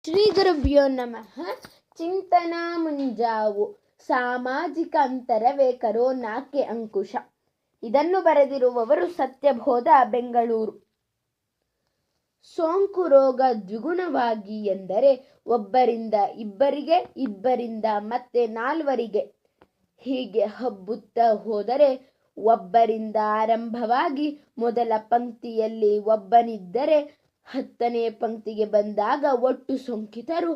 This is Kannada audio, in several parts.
ಶ್ರೀ ಗುರುಭ್ಯೋ ನಮಃ. ಚಿಂತನಾ ಮುಂಜಾವು. ಸಾಮಾಜಿಕ ಅಂತರವೇ ಕರೋನಾಕ್ಕೆ ಅಂಕುಶ. ಇದನ್ನು ಬರೆದಿರುವವರು ಸತ್ಯಬೋಧ, ಬೆಂಗಳೂರು. ಸೋಂಕು ರೋಗ ದ್ವಿಗುಣವಾಗಿ ಎಂದರೆ ಒಬ್ಬರಿಂದ ಇಬ್ಬರಿಗೆ, ಇಬ್ಬರಿಂದ ಮತ್ತೆ 4ವರಿಗೆ, ಹೀಗೆ ಹಬ್ಬುತ್ತಾ ಹೋದರೆ ಒಬ್ಬರಿಂದ ಆರಂಭವಾಗಿ ಮೊದಲ ಪಂಕ್ತಿಯಲ್ಲಿ ಒಬ್ಬನಿದ್ದರೆ 10ನೇ ಪಂಕ್ತಿಗೆ ಬಂದಾಗ ಒಟ್ಟು ಸೋಂಕಿತರು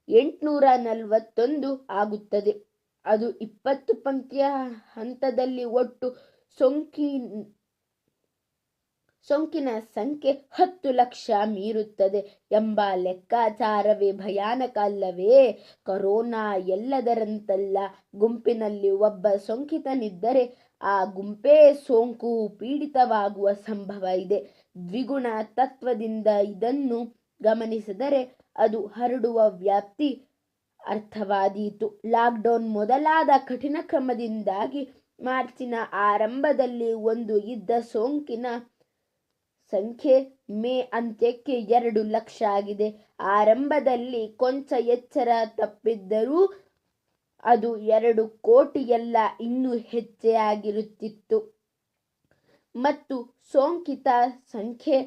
841 ಆಗುತ್ತದೆ. ಅದು 20 ಪಂಕ್ತಿಯ ಹಂತದಲ್ಲಿ ಒಟ್ಟು ಸೋಂಕಿನ ಸಂಖ್ಯೆ 10 ಲಕ್ಷ ಮೀರುತ್ತದೆ ಎಂಬ ಲೆಕ್ಕಾಚಾರವೇ ಭಯಾನಕ ಅಲ್ಲವೇ? ಕೊರೋನಾ ಎಲ್ಲದರಂತಲ್ಲ. ಗುಂಪಿನಲ್ಲಿ ಒಬ್ಬ ಸೋಂಕಿತನಿದ್ದರೆ ಆ ಗುಂಪೇ ಸೋಂಕು ಪೀಡಿತವಾಗುವ ಸಂಭವ ಇದೆ. ದ್ವಿಗುಣ ತತ್ವದಿಂದ ಇದನ್ನು ಗಮನಿಸಿದರೆ ಅದು ಹರಡುವ ವ್ಯಾಪ್ತಿ ಅರ್ಥವಾದೀತು. ಲಾಕ್ಡೌನ್ ಮೊದಲಾದ ಕಠಿಣ ಕ್ರಮದಿಂದಾಗಿ ಮಾರ್ಚಿನ ಆರಂಭದಲ್ಲಿ 1 ಇದ್ದ ಸೋಂಕಿನ ಸಂಖ್ಯೆ ಮೇ ಅಂತ್ಯಕ್ಕೆ 2 ಲಕ್ಷ ಆಗಿದೆ. ಆರಂಭದಲ್ಲಿ ಕೊಂಚ ಎಚ್ಚರ ತಪ್ಪಿದ್ದರೂ ಅದು 2 ಕೋಟಿಯಲ್ಲ, ಇನ್ನೂ ಹೆಚ್ಚೇ ಆಗಿರುತ್ತಿತ್ತು. ಮತ್ತು ಸೋಂಕಿತ ಸಂಖ್ಯೆ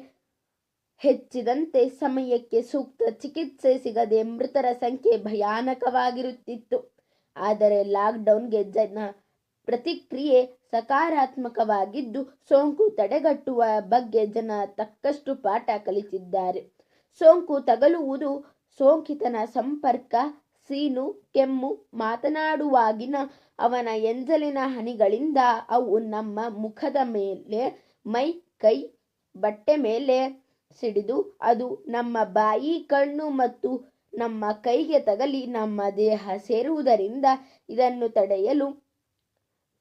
ಹೆಚ್ಚಿದಂತೆ ಸಮಯಕ್ಕೆ ಸೂಕ್ತ ಚಿಕಿತ್ಸೆ ಸಿಗದೆ ಮೃತರ ಸಂಖ್ಯೆ ಭಯಾನಕವಾಗಿರುತ್ತಿತ್ತು. ಆದರೆ ಲಾಕ್ಡೌನ್ಗೆ ಜನ ಪ್ರತಿಕ್ರಿಯೆ ಸಕಾರಾತ್ಮಕವಾಗಿದ್ದು ಸೋಂಕು ತಡೆಗಟ್ಟುವ ಬಗ್ಗೆ ಜನ ತಕ್ಕಷ್ಟು ಪಾಠ ಕಲಿತಿದ್ದಾರೆ. ಸೋಂಕು ತಗುಲುವುದು ಸೋಂಕಿತನ ಸಂಪರ್ಕ, ಸೀನು, ಕೆಮ್ಮು, ಮಾತನಾಡುವಾಗಿನ ಅವನ ಎಂಜಲಿನ ಹನಿಗಳಿಂದ. ಅವು ನಮ್ಮ ಮುಖದ ಮೇಲೆ, ಮೈ, ಕೈ, ಬಟ್ಟೆ ಮೇಲೆ ಸಿಡಿದು ಅದು ನಮ್ಮ ಬಾಯಿ, ಕಣ್ಣು ಮತ್ತು ನಮ್ಮ ಕೈಗೆ ತಗಲಿ ನಮ್ಮ ದೇಹ ಸೇರುವುದರಿಂದ ಇದನ್ನು ತಡೆಯಲು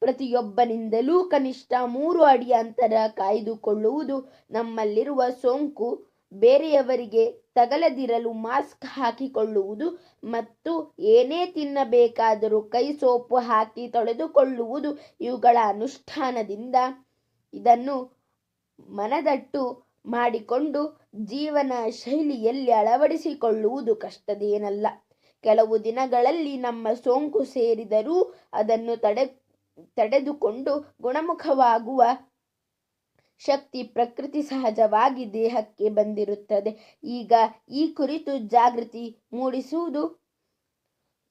ಪ್ರತಿಯೊಬ್ಬನಿಂದಲೂ ಕನಿಷ್ಠ 3 ಅಡಿ ಅಂತರ ಕಾಯ್ದುಕೊಳ್ಳುವುದು, ನಮ್ಮಲ್ಲಿರುವ ಸೋಂಕು ಬೇರೆಯವರಿಗೆ ತಗಲದಿರಲು ಮಾಸ್ಕ್ ಹಾಕಿಕೊಳ್ಳುವುದು ಮತ್ತು ಏನೇ ತಿನ್ನಬೇಕಾದರೂ ಕೈ ಸೋಪು ಹಾಕಿ ತೊಳೆದುಕೊಳ್ಳುವುದು, ಇವುಗಳ ಅನುಷ್ಠಾನದಿಂದ ಇದನ್ನು ಮನದಟ್ಟು ಮಾಡಿಕೊಂಡು ಜೀವನ ಶೈಲಿಯಲ್ಲಿ ಅಳವಡಿಸಿಕೊಳ್ಳುವುದು ಕಷ್ಟದೇನಲ್ಲ. ಕೆಲವು ದಿನಗಳಲ್ಲಿ ನಮ್ಮ ಸೋಂಕು ಸೇರಿದರೂ ಅದನ್ನು ತಡೆದುಕೊಂಡು ಗುಣಮುಖವಾಗುವ ಶಕ್ತಿ ಪ್ರಕೃತಿ ಸಹಜವಾಗಿ ದೇಹಕ್ಕೆ ಬಂದಿರುತ್ತದೆ. ಈಗ ಈ ಕುರಿತು ಜಾಗೃತಿ ಮೂಡಿಸುವುದು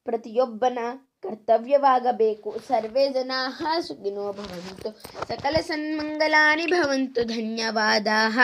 ಪ್ರತಿಯೊಬ್ಬನ ಕರ್ತವ್ಯವಾಗಬೇಕು. ಸರ್ವೇ ಜನಾಃ ಸುಖಿನೋ ಭವಂತು, ಸಕಲ ಸನ್ಮಂಗಲಾನಿ ಭವಂತು. ಧನ್ಯವಾದಾಃ.